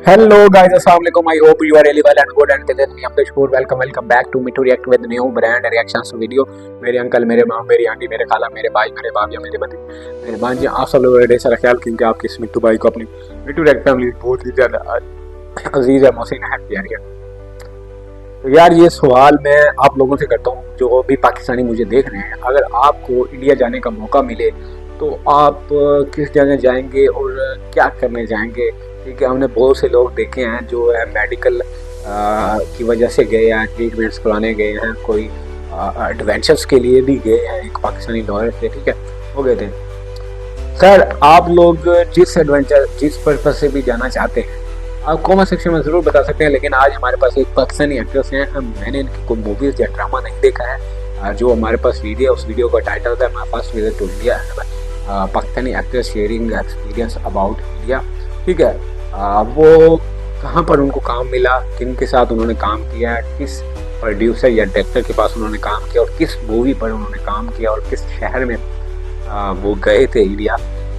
Hello guys, assalamualaikum. I hope you are really well and good and then me Abdul Shakur. Welcome back to me to react with new brand reactions video. मेरे uncle, मेरे माँ, मेरी aunty, मेरे खाला, मेरे भाई, मेरे भाभी, मेरे बच्चे, मेरे भांजे, आप सब लोग ढेर सारा ख्याल क्योंकि आपकी इस मिट्टू भाई को अपनी मिट्टू रिएक्ट फैमिली बहुत ही ज़्यादा अजीज है, मोहसिन है, प्यारी है। तो यार ये सवाल मैं आप लोगों से करता हूँ जो भी पाकिस्तानी मुझे देख रहे हैं, अगर आपको इंडिया जाने का मौका मिले तो आप किस जगह जाएंगे और क्या करने जाएंगे? ठीक है, हमने बहुत से लोग देखे हैं जो है मेडिकल की वजह से गए हैं, ट्रीटमेंट्स कराने गए हैं, कोई एडवेंचर्स के लिए भी गए हैं। एक पाकिस्तानी लॉयर थे, ठीक है, वो गए थे। सर आप लोग जिस एडवेंचर जिस पर्पज से भी जाना चाहते हैं आप कमेंट सेक्शन में ज़रूर बता सकते हैं, लेकिन आज हमारे पास एक पाकिस्तानी एक्ट्रेस हैं, मैंने इनकी कोई मूवीज़ या ड्रामा नहीं देखा है। जो हमारे पास वीडियो उस वीडियो का टाइटल था my first visit to India, Pakistani actress sharing experience about India. ठीक है, वो कहाँ पर उनको काम मिला, किन के साथ उन्होंने काम किया, किस प्रोड्यूसर या डायरेक्टर के पास उन्होंने काम किया और किस मूवी पर उन्होंने काम किया और किस शहर में वो गए थे इंडिया,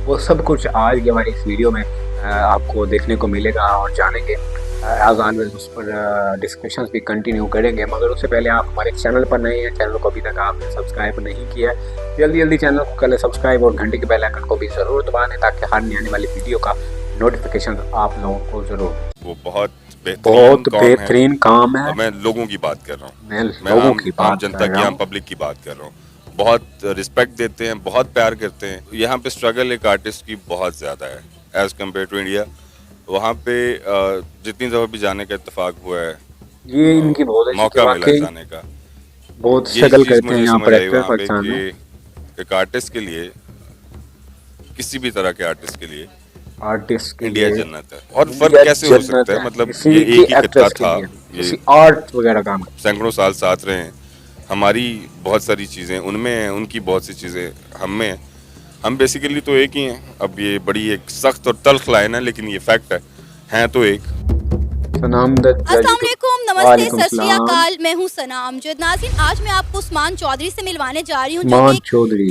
वो सब कुछ आज की हमारी इस वीडियो में आपको देखने को मिलेगा और जानेंगे। एज ऑलवेज उस पर डिस्कशंस भी कंटिन्यू करेंगे, मगर उससे पहले आप हमारे चैनल पर नए हैं, चैनल को अभी तक आपने सब्सक्राइब नहीं किया है, जल्दी जल्दी चैनल को कर ले सब्सक्राइब और घंटे के बेल आइकन को भी ज़रूर दबा दें ताकि हर आने वाली वीडियो का नोटिफिकेशन आप लोगों को जरूर। वो बहुत बेहतरीन काम है। मैं लोगों की बात कर रहा हूँ, मैं लोगों की बात आम जनता की, आम पब्लिक की बात कर रहा हूँ। बहुत रिस्पेक्ट देते हैं, बहुत प्यार करते हैं। यहाँ पे स्ट्रगल एक आर्टिस्ट की बहुत ज़्यादा है एज कम्पेयर टू इंडिया। वहाँ पे जितनी दफ़ा भी जाने का इत्तेफाक हुआ है, ये इनकी बहुत मौका मिला जाने का, बहुत स्ट्रगल करते हैं यहाँ पर एक आर्टिस्ट के लिए, किसी भी तरह के आर्टिस्ट के लिए आर्टिस्ट इंडिया जन्नत है। और फर्क कैसे हो सकता है, मतलब ये एक ही खिता था, ये आर्ट वगैरह काम सैकड़ों साल साथ रहे हैं। हमारी बहुत सारी चीज़ें उनमें हैं, उनकी बहुत सी चीज़ें हम में हैं। हम बेसिकली तो एक ही हैं। अब ये बड़ी एक सख्त और तल्ख लाइन है, लेकिन ये फैक्ट है तो एक। अस्सलामुअलैकुम, नमस्ते, सत श्री अकाल। मैं हूं सनाम जो नाज़रीन, आज मैं आपको उस्मान चौधरी से मिलवाने जा रही हूं जो एक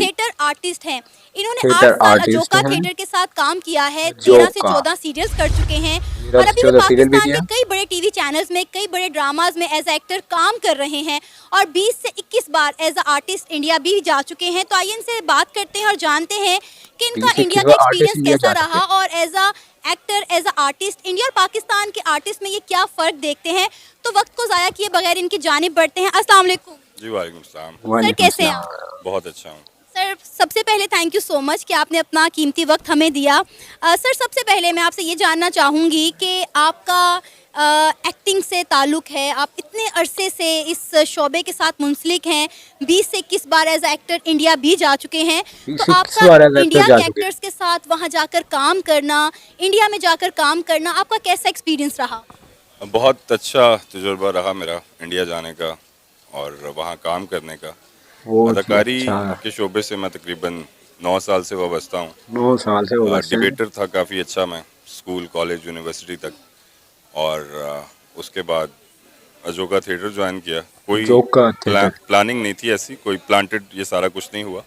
थिएटर आर्टिस्ट हैं। इन्होंने 8 साल अजोका थिएटर के साथ काम किया है, 13 से 14 सीरियल्स कर चुके हैं और अभी वो पाकिस्तान के कई बड़े टीवी चैनल्स में, कई बड़े ड्रामाज में एज एक्टर काम कर रहे हैं और 20 से 21 बार एज अ आर्टिस्ट इंडिया भी जा चुके हैं। तो आइए इनसे बात करते हैं और जानते हैं कि इनका इंडिया का एक्सपीरियंस कैसा रहा और as a actor, as a artist India और पाकिस्तान के आर्टिस्ट में ये क्या फ़र्क देखते हैं। तो वक्त को ज़ाया किए बगैर इनकी जानिब बढ़ते हैं। अस्सलाम वालेकुम। जी वालेकुम सलाम। सर कैसे हैं आप? बहुत अच्छा हूँ सर। सबसे पहले थैंक यू सो मच कि आपने अपना कीमती वक्त हमें दिया। सर सबसे पहले मैं आपसे ये जानना चाहूँगी कि आपका एक्टिंग से ताल्लुक़ है, आप इतने अरसे से इस शोबे के साथ मुंसलिक हैं, 20 से 21 बार एज एक्टर इंडिया भी जा चुके हैं, तो आपका इंडिया के एक्टर्स के साथ वहाँ जाकर काम करना, इंडिया में जाकर काम करना, आपका कैसा एक्सपीरियंस रहा? बहुत अच्छा तजुर्बा रहा मेरा इंडिया जाने का और वहाँ काम करने का। अदाकारी के शोबे से मैं तकरीबन 9 साल से वाबस्ता हूँ। 9 साल से डिबेटर था काफ़ी अच्छा मैं, स्कूल, कॉलेज, यूनिवर्सिटी तक। और उसके बाद अजोका थिएटर ज्वाइन किया। कोई प्लानिंग नहीं थी ऐसी, कोई प्लांटेड ये सारा कुछ नहीं हुआ।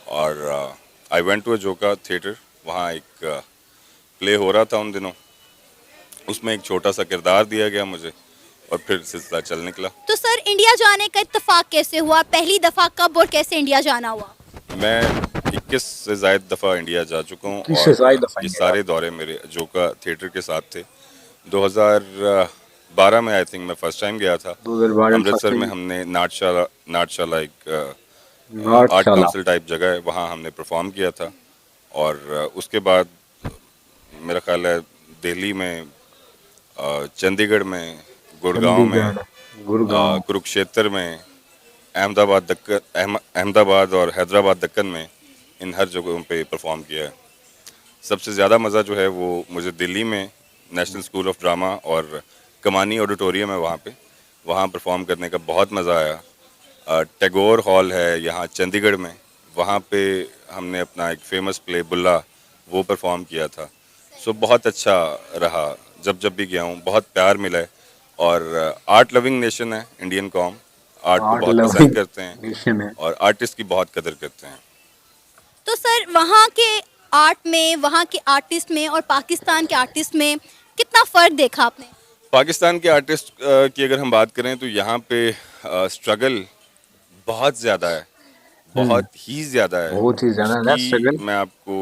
और आई वेंट टू अजोका थिएटर। वहाँ एक प्ले हो रहा था उन दिनों, उसमें एक छोटा सा किरदार दिया गया मुझे और फिर सिलसिला चल निकला। तो सर इंडिया जाने का इत्तेफाक कैसे हुआ? पहली दफ़ा कब और कैसे इंडिया जाना हुआ? मैं 21 से ज़ायद दफ़ा इंडिया जा चुका हूँ और ये सारे दौरे मेरे अजोका थिएटर के साथ थे। 2012 में आई थिंक मैं फर्स्ट टाइम गया था अमृतसर में। हमने नाटशाला एक आर्ट काउंसिल टाइप जगह है, वहाँ हमने परफॉर्म किया था। और उसके बाद मेरा ख्याल है दिल्ली में, चंडीगढ़ में, गुड़गांव में, कुरुक्षेत्र में, अहमदाबाद और हैदराबाद दक्कन में, इन हर जगहों पे परफॉर्म किया है। सबसे ज़्यादा मज़ा जो है वो मुझे दिल्ली में नेशनल स्कूल ऑफ ड्रामा और कमानी ऑडिटोरियम है वहाँ परफॉर्म करने का बहुत मज़ा आया। टैगोर हॉल है यहाँ चंडीगढ़ में, वहाँ पे हमने अपना एक फेमस प्ले बुल्ला वो परफॉर्म किया था। सो बहुत अच्छा रहा, जब भी गया हूँ बहुत प्यार मिला है। और आर्ट लविंग नेशन है इंडियन कॉम, आर्ट को बहुत पसंद करते हैं और आर्टिस्ट की बहुत कदर करते हैं। तो सर वहाँ के आर्ट में, वहाँ के आर्टिस्ट में और पाकिस्तान के आर्टिस्ट में कितना फर्क देखा आपने? पाकिस्तान के आर्टिस्ट की अगर हम बात करें तो यहाँ पे स्ट्रगल बहुत ज़्यादा है, बहुत ही ज़्यादा है। बहुत ही ज़्यादा स्ट्रगल। उसकी मैं आपको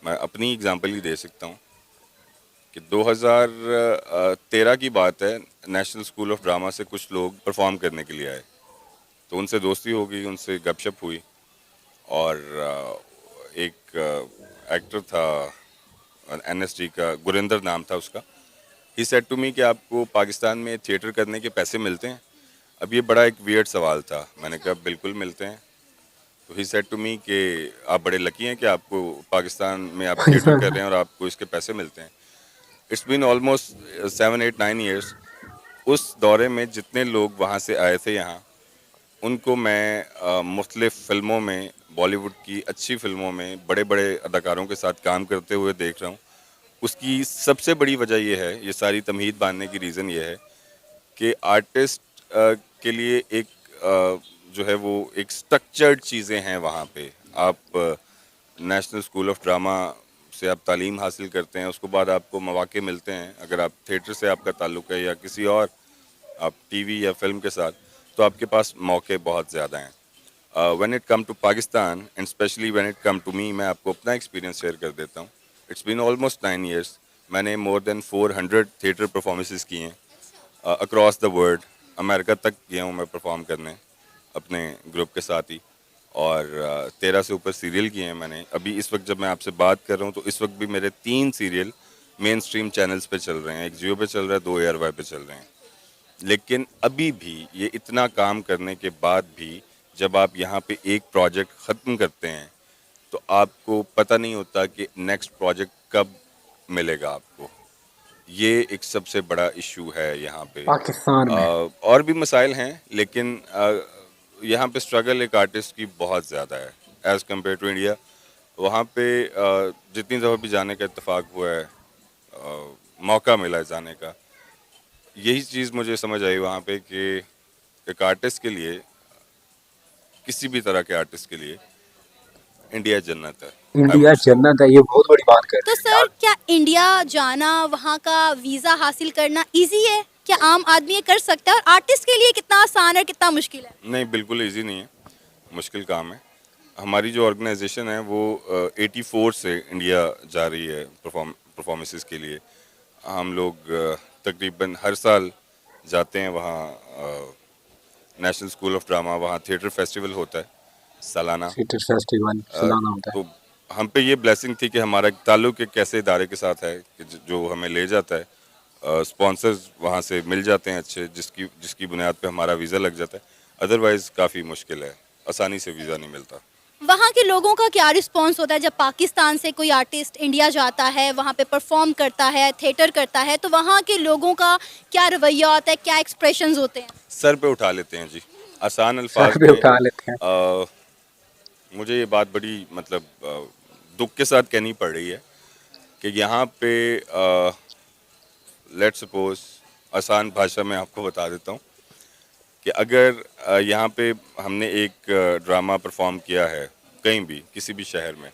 मैं अपनी एग्जांपल ही दे सकता हूँ कि 2013 की बात है। नेशनल स्कूल ऑफ ड्रामा से कुछ लोग परफॉर्म करने के लिए आए, तो उनसे दोस्ती हो गई, उनसे गपशप हुई और एक एक्टर था एनएसडी का, गुरिंदर नाम था उसका। ही सेड टू मी कि आपको पाकिस्तान में थिएटर करने के पैसे मिलते हैं? अब ये बड़ा एक वियर्ड सवाल था। मैंने कहा बिल्कुल मिलते हैं। तो ही सेड टू मी कि आप बड़े लकी हैं कि आपको पाकिस्तान में आप थिएटर कर रहे हैं और आपको इसके पैसे मिलते हैं। It's been almost 7-8-9 years. उस दौरे में जितने लोग वहाँ से आए थे यहाँ, उनको मैं मुख्तलिफ़ फ़िल्मों में, बॉलीवुड की अच्छी फ़िल्मों में बड़े बड़े अदाकारों के साथ काम करते हुए देख रहा हूँ। उसकी सबसे बड़ी वजह ये है, ये सारी तमहीद बांधने की रीज़न ये है कि आर्टिस्ट के लिए एक जो है वो एक स्ट्रक्चर्ड चीज़ें हैं वहाँ पे। आप नेशनल स्कूल ऑफ ड्रामा से आप तालीम हासिल करते हैं, उसके बाद आपको मौके मिलते हैं। अगर आप थिएटर से आपका ताल्लुक़ है या किसी और आप टीवी या फिल्म के साथ, तो आपके पास मौके बहुत ज़्यादा हैं। When it come to Pakistan and specially when it come to me, मैं आपको अपना एक्सपीरियंस शेयर कर देता हूँ। It's been almost 9 years. मैंने मोर देन 400 थिएटर परफॉर्मेंसेस किए हैं अक्रॉस द वर्ल्ड। अमेरिका तक गया हूँ मैं परफॉर्म करने अपने ग्रुप के साथ ही, और 13 से ऊपर सीरियल किए हैं मैंने। अभी इस वक्त जब मैं आपसे बात कर रहा हूँ तो इस वक्त भी मेरे 3 सीरियल मेन स्ट्रीम चैनल्स पे चल रहे हैं। एक जियो पे चल रहा है, 2 एयरवाई पे चल रहे हैं। लेकिन अभी भी ये इतना काम करने के बाद भी जब आप यहाँ पे एक प्रोजेक्ट ख़त्म करते हैं तो आपको पता नहीं होता कि नेक्स्ट प्रोजेक्ट कब मिलेगा आपको। ये एक सबसे बड़ा इशू है यहाँ पे पाकिस्तान में। और भी मसाइल हैं, लेकिन यहाँ पे स्ट्रगल एक आर्टिस्ट की बहुत ज़्यादा है एज़ कम्पेयर टू इंडिया। वहाँ पे जितनी दफ़ा भी जाने का इत्तेफाक हुआ है, मौका मिला है जाने का, यही चीज़ मुझे समझ आई वहाँ पे कि एक आर्टिस्ट के लिए, किसी भी तरह के आर्टिस्ट के लिए इंडिया जन्नत है। इंडिया जन्नत है, ये बहुत बड़ी बात कर तो रहे हैं सर, क्या इंडिया जाना, वहाँ का वीज़ा हासिल करना इजी है? क्या आम आदमी ये कर सकता है? और आर्टिस्ट के लिए कितना आसान है, कितना मुश्किल है? नहीं, बिल्कुल इजी नहीं है, मुश्किल काम है। हमारी जो ऑर्गेनाइजेशन है वो 84 से इंडिया जा रही है परफॉर्मेंसेस के लिए। हम लोग तकरीबन हर साल जाते हैं वहाँ। नेशनल स्कूल ऑफ ड्रामा, वहाँ थिएटर फेस्टिवल होता है सालाना। थिएटर फेस्टिवल सालाना होता है। तो हम पे ये ब्लेसिंग थी कि हमारा ताल्लुक एक कैसे इदारे के साथ है कि जो हमें ले जाता है, स्पॉन्सर्स वहाँ से मिल जाते हैं अच्छे, जिसकी बुनियाद पे हमारा वीज़ा लग जाता है। अदरवाइज़ काफ़ी मुश्किल है, आसानी से वीज़ा नहीं मिलता। वहाँ के लोगों का क्या रिस्पांस होता है जब पाकिस्तान से कोई आर्टिस्ट इंडिया जाता है, वहाँ पे परफॉर्म करता है, थिएटर करता है, तो वहाँ के लोगों का क्या रवैया होता है, क्या एक्सप्रेशंस होते हैं? सर पे उठा लेते हैं जी, आसान अल्फाज पे उठा लेते हैं। मुझे ये बात बड़ी मतलब दुख के साथ कहनी पड़ रही है कि यहाँ पे लेट्स सपोज, आसान भाषा में आपको बता देता हूँ कि अगर यहाँ पे हमने एक ड्रामा परफॉर्म किया है कहीं भी, किसी भी शहर में,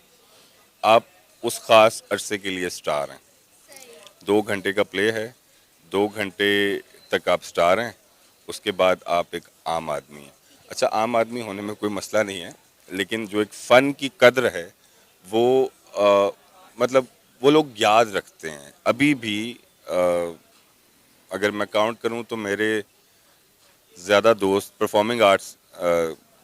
आप उस ख़ास अरसे के लिए स्टार हैं। 2 घंटे का प्ले है, 2 घंटे तक आप स्टार हैं, उसके बाद आप एक आम आदमी हैं। अच्छा, आम आदमी होने में कोई मसला नहीं है, लेकिन जो एक फ़न की कद्र है वो मतलब वो लोग याद रखते हैं अभी भी। अगर मैं काउंट करूँ तो मेरे ज़्यादा दोस्त परफॉर्मिंग आर्ट्स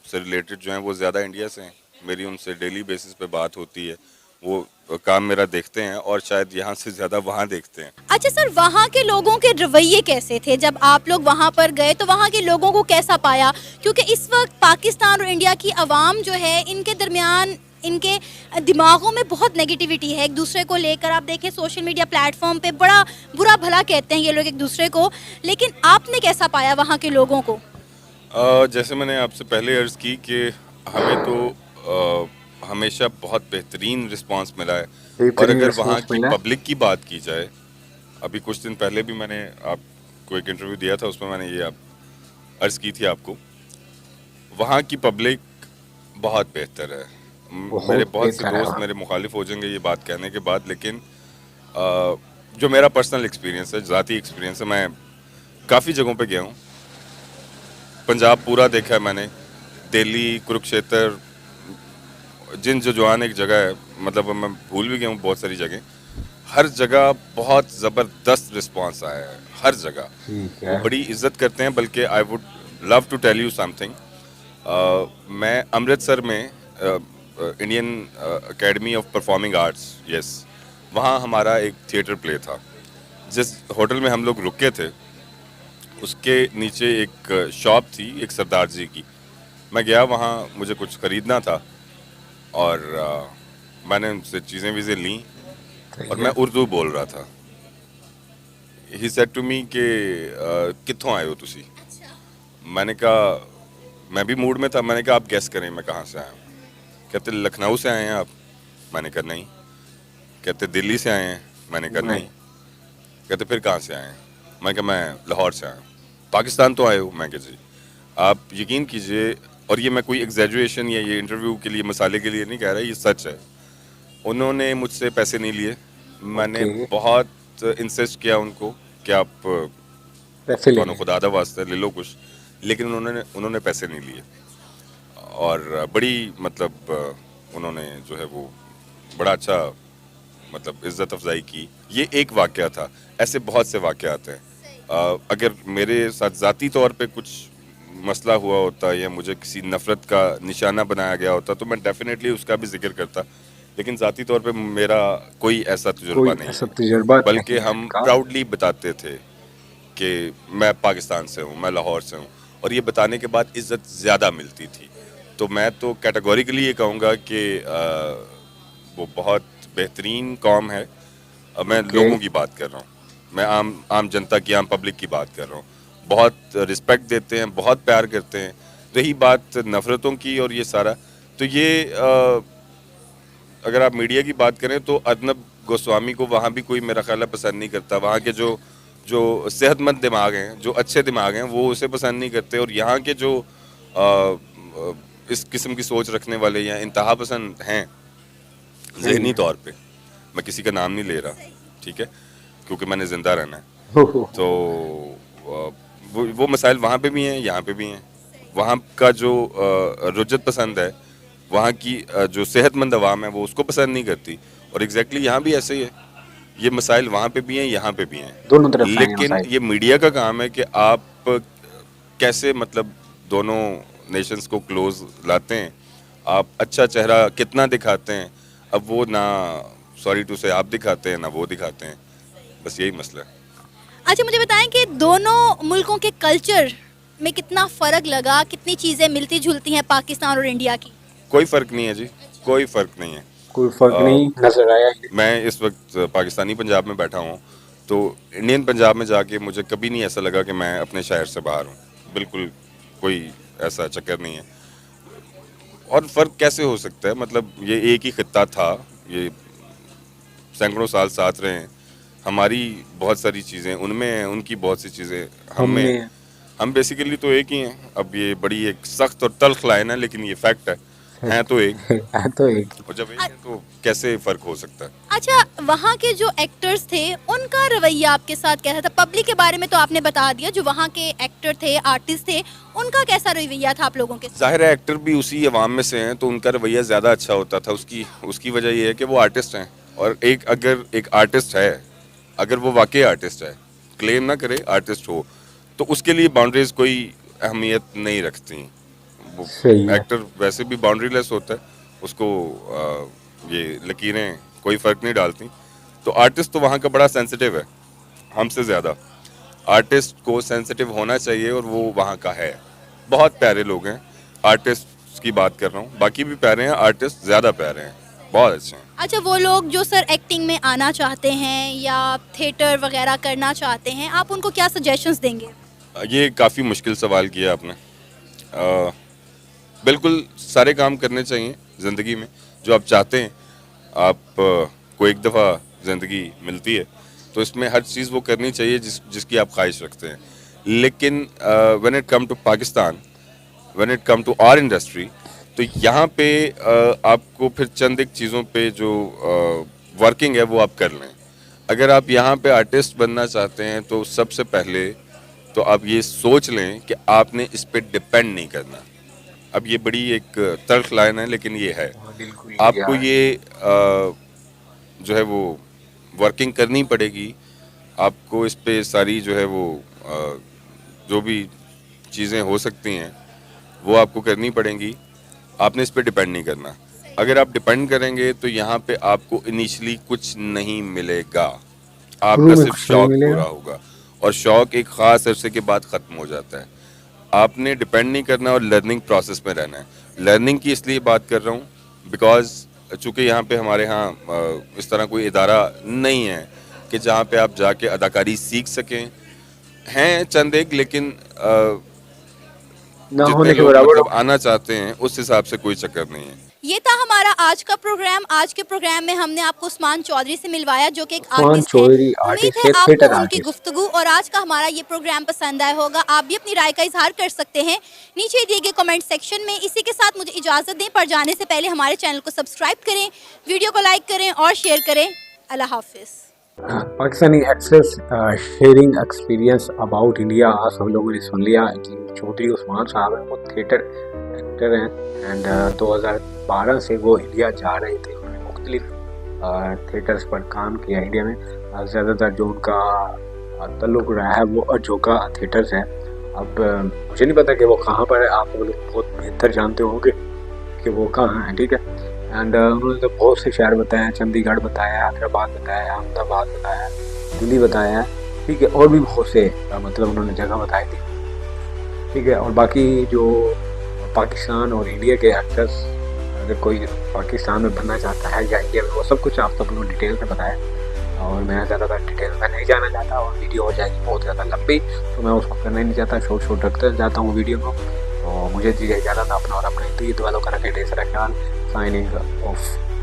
से रिलेटेड जो हैं वो ज़्यादा इंडिया से हैं। मेरी उनसे डेली बेसिस पे बात होती है, वो काम मेरा देखते हैं और शायद यहाँ से ज़्यादा वहाँ देखते हैं। अच्छा सर, वहाँ के लोगों के रवैये कैसे थे जब आप लोग वहाँ पर गए? तो वहाँ के लोगों को कैसा पाया? क्योंकि इस वक्त पाकिस्तान और इंडिया की आवाम जो है, इनके दरमियान, इनके दिमागों में बहुत नेगेटिविटी है एक दूसरे को लेकर। आप देखें सोशल मीडिया प्लेटफॉर्म पे बड़ा बुरा भला कहते हैं ये लोग एक दूसरे को, लेकिन आपने कैसा पाया वहाँ के लोगों को? जैसे मैंने आपसे पहले अर्ज़ की कि हमें तो हमेशा बहुत बेहतरीन रिस्पांस मिला है। और अगर वहाँ की पब्लिक की बात की जाए, अभी कुछ दिन पहले भी मैंने आपको एक इंटरव्यू दिया था, उसमें मैंने ये अर्ज़ की थी आपको, वहाँ की पब्लिक बहुत बेहतर है। मेरे बहुत से दोस्त मेरे मुखालिफ हो जाएंगे ये बात कहने के बाद, लेकिन जो मेरा पर्सनल एक्सपीरियंस है, ज़ाती एक्सपीरियंस है, मैं काफ़ी जगहों पे गया हूँ। पंजाब पूरा देखा है मैंने, दिल्ली, कुरुक्षेत्र, जिन जजवान एक जगह है, मतलब मैं भूल भी गया हूँ बहुत सारी जगह। हर जगह बहुत ज़बरदस्त रिस्पांस आया है, हर जगह वो बड़ी इज्जत करते हैं। बल्कि I would love to tell you something. मैं अमृतसर में Indian academy of performing arts, yes, वहाँ हमारा एक थिएटर प्ले था। जिस होटल में हम लोग रुके थे उसके नीचे एक शॉप थी एक सरदार जी की। मैं गया वहाँ, मुझे कुछ ख़रीदना था और मैंने उनसे चीज़ें वीज़ें ली और मैं उर्दू बोल रहा था। ही सेड टू मी कि कित्थों आए हो तुसी? मैंने कहा, मैं भी मूड में था, मैंने कहा आप गैस करें मैं कहाँ से आया हूँ। कहते लखनऊ से आए हैं आप? मैंने कहा नहीं। कहते दिल्ली से आए हैं? मैंने कहा नहीं। कहते फिर कहाँ से आए हैं? मैं कहा मैं लाहौर से आया हूँ। पाकिस्तान तो आए हो? मैं कहा जी। आप यकीन कीजिए, और ये मैं कोई एग्जैजुएशन या ये इंटरव्यू के लिए मसाले के लिए नहीं कह रहा, ये सच है। उन्होंने मुझसे पैसे नहीं लिए। मैंने बहुत इंसिस्ट किया उनको कि आप दोनों खुदा दा वास्ते ले लो कुछ, लेकिन उन्होंने पैसे नहीं लिए। और बड़ी मतलब उन्होंने जो है वो बड़ा अच्छा मतलब इज्जत अफजाई की। ये एक वाक़या था, ऐसे बहुत से वाक़यात हैं। अगर मेरे साथ ज़ाती तौर पे कुछ मसला हुआ होता या मुझे किसी नफ़रत का निशाना बनाया गया होता तो मैं डेफिनेटली उसका भी जिक्र करता, लेकिन ज़ाती तौर पे मेरा कोई ऐसा तजुर्बा नहीं है। बल्कि हम प्राउडली बताते थे कि मैं पाकिस्तान से हूँ, मैं लाहौर से हूँ, और ये बताने के बाद इज़्ज़त ज़्यादा मिलती थी। तो मैं तो कैटेगोरिकली ये कहूँगा कि वो बहुत बेहतरीन कौम है। मैं लोगों की बात कर रहा हूँ, मैं आम जनता की, आम पब्लिक की बात कर रहा हूँ। बहुत रिस्पेक्ट देते हैं, बहुत प्यार करते हैं। रही बात नफ़रतों की और ये सारा, तो ये अगर आप मीडिया की बात करें तो अर्नब गोस्वामी को वहाँ भी कोई मेरा ख्याल है पसंद नहीं करता। वहाँ के जो सेहतमंद दिमाग हैं, जो अच्छे दिमाग हैं, वो उसे पसंद नहीं करते। और यहाँ के जो इस किस्म की सोच रखने वाले या इंतहा पसंद हैं ज़हनी तौर पे, मैं किसी का नाम नहीं ले रहा, ठीक है, क्योंकि मैंने ज़िंदा रहना है, तो वो मसाइल वहाँ पे भी हैं, यहाँ पे भी हैं। वहाँ का जो रुज्जत पसंद है, वहाँ की जो सेहतमंद अवाम है वो उसको पसंद नहीं करती। और एग्जैक्टली यहाँ भी ऐसे ही है, ये मसाइल वहाँ पे भी हैं, यहाँ पे भी हैं, दोनों तरफ। लेकिन ये मीडिया का काम है कि आप कैसे मतलब दोनों नेशंस को क्लोज लाते हैं, आप अच्छा चेहरा कितना दिखाते हैं। अब वो ना, सॉरी टू से, आप दिखाते हैं ना वो दिखाते हैं, बस यही मसला है। अच्छा, मुझे बताएं कि दोनों मुल्कों के कल्चर में कितना फ़र्क लगा, कितनी चीज़ें मिलती जुलती हैं पाकिस्तान और इंडिया की? कोई फ़र्क नहीं है जी, कोई फ़र्क नहीं है, कोई फ़र्क नहीं नजर आया। मैं इस वक्त पाकिस्तानी पंजाब में बैठा हूँ, तो इंडियन पंजाब में जाके मुझे कभी नहीं ऐसा लगा कि मैं अपने शहर से बाहर हूँ। बिल्कुल कोई ऐसा चक्कर नहीं है। और फ़र्क कैसे हो सकता है, मतलब ये एक ही खित्ता था, ये सैकड़ों साल साथ रहे हैं। हमारी बहुत सारी चीज़ें उनमें हैं, उनकी बहुत सी चीज़ें हम में। हम बेसिकली तो एक ही हैं। अब ये बड़ी एक सख्त और तल्ख लाइन है, लेकिन ये फैक्ट है तो एक है तो एक। और जब एक है तो कैसे फ़र्क हो सकता है? अच्छा, वहाँ के जो एक्टर्स थे उनका रवैया आपके साथ कैसा था? पब्लिक के बारे में तो आपने बता दिया, जो वहाँ के एक्टर थे, आर्टिस्ट थे, उनका कैसा रवैया था आप लोगों के साथ? जाहिर है एक्टर भी उसी अवाम में से हैं, तो उनका रवैया ज़्यादा अच्छा होता था। उसकी वजह ये है कि वो आर्टिस्ट हैं, और अगर एक आर्टिस्ट है, अगर वो वाकई आर्टिस्ट है, क्लेम ना करे आर्टिस्ट हो, तो उसके लिए बाउंड्रीज कोई अहमियत नहीं रखती। वो एक्टर वैसे भी बाउंड्री लेस होता है, उसको ये लकीरें कोई फ़र्क नहीं डालती। तो आर्टिस्ट तो वहाँ का बड़ा सेंसिटिव है, हमसे ज़्यादा। आर्टिस्ट को सेंसिटिव होना चाहिए, और वो वहाँ का है। बहुत प्यारे लोग हैं, आर्टिस्ट की बात कर रहा हूँ, बाकी भी प्यारे हैं, आर्टिस्ट ज़्यादा प्यारे हैं, बहुत अच्छे हैं। अच्छा, वो लोग जो सर एक्टिंग में आना चाहते हैं या थिएटर वगैरह करना चाहते हैं, आप उनको क्या सजेशंस देंगे? ये काफ़ी मुश्किल सवाल किया आपने। बिल्कुल सारे काम करने चाहिए ज़िंदगी में जो आप चाहते हैं। आप को एक दफ़ा ज़िंदगी मिलती है, तो इसमें हर चीज़ वो करनी चाहिए जिसकी आप ख्वाहिश रखते हैं। लेकिन when it come to Pakistan, when it come to our industry, तो यहाँ पे आपको फिर चंद एक चीज़ों पे जो वर्किंग है वो आप कर लें। अगर आप यहाँ पे आर्टिस्ट बनना चाहते हैं तो सबसे पहले तो आप ये सोच लें कि आपने इस पे डिपेंड नहीं करना। अब ये बड़ी एक तल्ख लाइन है, लेकिन ये है। बिल्कुल आपको ये जो है वो वर्किंग करनी पड़ेगी। आपको इस पे सारी जो है वो जो भी चीज़ें हो सकती हैं वो आपको करनी पड़ेंगी। आपने इस पे डिपेंड नहीं करना। अगर आप डिपेंड करेंगे तो यहाँ पे आपको इनिशियली कुछ नहीं मिलेगा, आपका सिर्फ शौक पूरा होगा, और शौक एक ख़ास अरसे के बाद ख़त्म हो जाता है। आपने डिपेंड नहीं करना और लर्निंग प्रोसेस में रहना है। लर्निंग की इसलिए बात कर रहा हूँ बिकॉज चूँकि यहाँ पे हमारे यहाँ इस तरह कोई इदारा नहीं है कि जहाँ पे आप जाके अदाकारी सीख सकें। हैं चंद एक, लेकिन ना जितने होने के लोग बराबर मतलब आना चाहते हैं उस हिसाब से कोई चक्कर नहीं है। ये था हमारा आज का प्रोग्राम। आज के प्रोग्राम में हमने आपको उस्मान चौधरी से मिलवाया, जो कि एक आर्टिस्ट है। उम्मीद है आपको उनकी गुफ्तगू और आज का हमारा ये प्रोग्राम पसंद आया होगा। आप भी अपनी राय का इजहार कर सकते हैं नीचे दिए गए कमेंट सेक्शन में। इसी के साथ मुझे इजाज़त दें, पर जाने से पहले हमारे चैनल को सब्सक्राइब करें, वीडियो को लाइक करें और शेयर करें। अल्लाह हाफिज़। Pakistani actress sharing experience about India. आज सब लोगों ने सुन लिया कि चौधरी उस्मान साहब हैं, वो थिएटर एक्टर हैं एंड 2012 से वो इंडिया जा रहे थे। उन्होंने मुख्तलिफ थिएटर्स पर काम किया इंडिया में। ज़्यादातर जो उनका तल्लुक रहा है वो अजोका थिएटर्स है। अब मुझे नहीं पता कि वो कहाँ पर है, आप लोग बहुत बेहतर जानते होंगे कि वो कहाँ है, ठीक है। एंड उन्होंने तो बहुत से शहर बताए, चंडीगढ़ बताया, हैदराबाद बताया, अहमदाबाद बताया, दिल्ली बताया, ठीक है, और भी बहुत से मतलब उन्होंने जगह बताई थी, ठीक है। और बाकी जो पाकिस्तान और इंडिया के एक्टर्स, अगर कोई पाकिस्तान में बनना चाहता है या इंडिया में, वो सब कुछ आप सब लोगों ने डिटेल में बताया और मैं ज़्यादातर डिटेल में नहीं जाना चाहता और वीडियो हो जाएगी बहुत ज़्यादा लंबी, तो मैं उसको करना ही नहीं चाहता। शॉर्ट रखता जाता हूँ वीडियो को। तो मुझे दीजिए इजाज़त, अपना और अपने ईद वालों का रखें ढेर सारा ख्याल। Signing off.